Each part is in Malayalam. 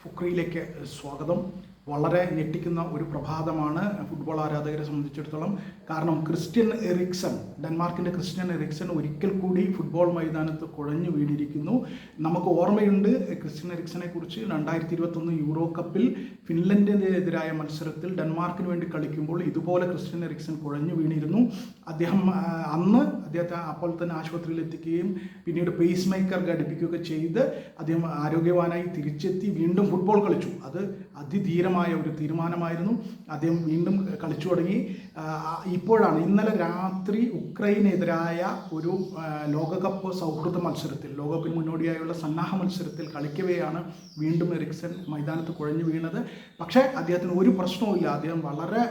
ഫുക്രയിലേക്ക് സ്വാഗതം. വളരെ ഞെട്ടിക്കുന്ന ഒരു പ്രഭാതമാണ് ഫുട്ബോൾ ആരാധകരെ സംബന്ധിച്ചിടത്തോളം. കാരണം ക്രിസ്ത്യൻ എറിക്സൺ, ഡെൻമാർക്കിൻ്റെ ക്രിസ്ത്യൻ എറിക്സൺ ഒരിക്കൽ കൂടി ഫുട്ബോൾ മൈതാനത്ത് കുഴഞ്ഞു വീണിരിക്കുന്നു. നമുക്ക് ഓർമ്മയുണ്ട് ക്രിസ്ത്യൻ എറിക്സനെ കുറിച്ച്. 2021 യൂറോ കപ്പിൽ ഫിൻലൻഡിനെതിരായ മത്സരത്തിൽ ഡെൻമാർക്കിന് വേണ്ടി കളിക്കുമ്പോൾ ഇതുപോലെ ക്രിസ്ത്യൻ എറിക്സൺ കുഴഞ്ഞു വീണിരുന്നു. അദ്ദേഹത്തെ അപ്പോൾ തന്നെ ആശുപത്രിയിൽ എത്തിക്കുകയും പിന്നീട് പേസ് മേക്കർ ഘടിപ്പിക്കുകയൊക്കെ ചെയ്ത് അദ്ദേഹം ആരോഗ്യവാനായി തിരിച്ചെത്തി വീണ്ടും ഫുട്ബോൾ കളിച്ചു. അത് അതിധീരമായ ഒരു തീരുമാനമായിരുന്നു. അദ്ദേഹം വീണ്ടും കളിച്ചു തുടങ്ങി. ഇപ്പോഴാണ് ഇന്നലെ രാത്രി ഉക്രൈനെതിരായ ഒരു ലോകകപ്പ് സൗഹൃദ മത്സരത്തിൽ, ലോകകപ്പിന് മുന്നോടിയായുള്ള സന്നാഹ മത്സരത്തിൽ കളിക്കവെയാണ് വീണ്ടും എറിക്സൺ മൈതാനത്ത് കുഴഞ്ഞു വീണത്. പക്ഷേ അദ്ദേഹത്തിന് ഒരു പ്രശ്നവുമില്ല. അദ്ദേഹം വളരെ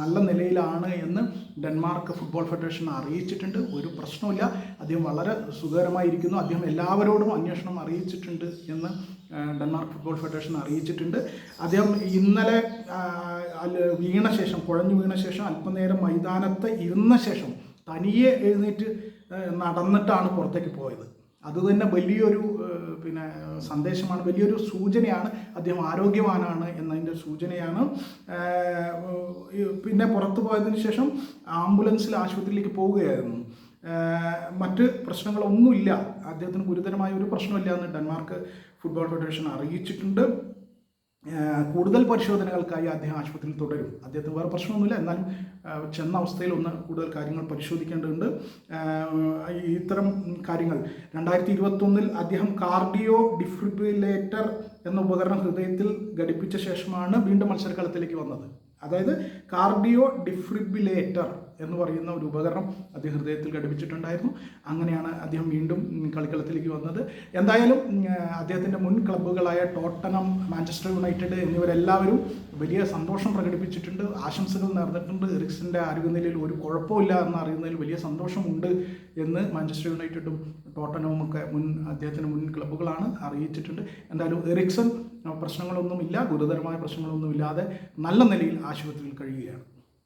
നല്ല നിലയിലാണ് എന്ന് ഡെൻമാർക്ക് ഫുട്ബോൾ ഫെഡറേഷൻ അറിയിച്ചിട്ടുണ്ട്. ഒരു പ്രശ്നമില്ല, അദ്ദേഹം വളരെ സുഖകരമായിരിക്കുന്നു. അദ്ദേഹം എല്ലാവരോടും അന്വേഷണം അറിയിച്ചിട്ടുണ്ട് എന്ന് ഡെൻമാർക്ക് ഫുട്ബോൾ ഫെഡറേഷൻ അറിയിച്ചിട്ടുണ്ട്. അദ്ദേഹം ഇന്നലെ കുഴഞ്ഞു വീണ ശേഷം അല്പനേരം മൈതാനത്ത് ഇരുന്ന ശേഷം തനിയെ എഴുന്നേറ്റ് നടന്നിട്ടാണ് പുറത്തേക്ക് പോയത്. അതുതന്നെ വലിയൊരു സന്ദേശമാണ്, വലിയൊരു സൂചനയാണ്. അദ്ദേഹം ആരോഗ്യവാനാണ് എന്നതിൻ്റെ സൂചനയാണ്. പിന്നെ പുറത്തു പോയതിന് ശേഷം ആംബുലൻസിൽ ആശുപത്രിയിലേക്ക് പോവുകയായിരുന്നു. മറ്റ് പ്രശ്നങ്ങളൊന്നുമില്ല, അദ്ദേഹത്തിന് ഗുരുതരമായ ഒരു പ്രശ്നമില്ല എന്ന് ഡെൻമാർക്ക് ഫുട്ബോൾ ഫെഡറേഷൻ അറിയിച്ചിട്ടുണ്ട്. കൂടുതൽ പരിശോധനകൾക്കായി അദ്ദേഹം ആശുപത്രിയിൽ തുടരും. അദ്ദേഹത്തിന് വേറെ പ്രശ്നമൊന്നുമില്ല, എന്നാലും ചെന്ന അവസ്ഥയിൽ ഒന്ന് കൂടുതൽ കാര്യങ്ങൾ പരിശോധിക്കേണ്ടതുണ്ട്. ഇത്തരം കാര്യങ്ങൾ 2021 അദ്ദേഹം കാർഡിയോ ഡിഫിബ്രിലേറ്റർ എന്ന ഉപകരണം ഹൃദയത്തിൽ ഘടിപ്പിച്ച ശേഷമാണ് വീണ്ടും മത്സരക്കളത്തിലേക്ക് വന്നത്. അതായത് കാർഡിയോ ഡിഫിബ്രിലേറ്റർ എന്ന് പറയുന്ന ഒരു ഉപകരണം അദ്ദേഹം ഹൃദയത്തിൽ ഘടിപ്പിച്ചിട്ടുണ്ടായിരുന്നു. അങ്ങനെയാണ് അദ്ദേഹം വീണ്ടും കളിക്കളത്തിലേക്ക് വന്നത്. എന്തായാലും അദ്ദേഹത്തിൻ്റെ മുൻ ക്ലബ്ബുകളായ ടോട്ടനം, മാഞ്ചസ്റ്റർ യുണൈറ്റഡ് എന്നിവരെല്ലാവരും വലിയ സന്തോഷം പ്രകടിപ്പിച്ചിട്ടുണ്ട്, ആശംസകൾ നേർന്നിട്ടുണ്ട്. എറിക്സൻ്റെ ആരോഗ്യനിലയിൽ ഒരു കുഴപ്പമില്ല എന്നറിയുന്നതിൽ വലിയ സന്തോഷമുണ്ട് എന്ന് മാഞ്ചസ്റ്റർ യുണൈറ്റഡും ടോട്ടനവും ഒക്കെ അദ്ദേഹത്തിൻ്റെ മുൻ ക്ലബ്ബുകളാണ് അറിയിച്ചിട്ടുണ്ട്. എന്തായാലും എറിക്സൺ പ്രശ്നങ്ങളൊന്നുമില്ല, ഗുരുതരമായ പ്രശ്നങ്ങളൊന്നുമില്ലാതെ നല്ല നിലയിൽ ആശുപത്രിയിൽ കഴിയുകയാണ്.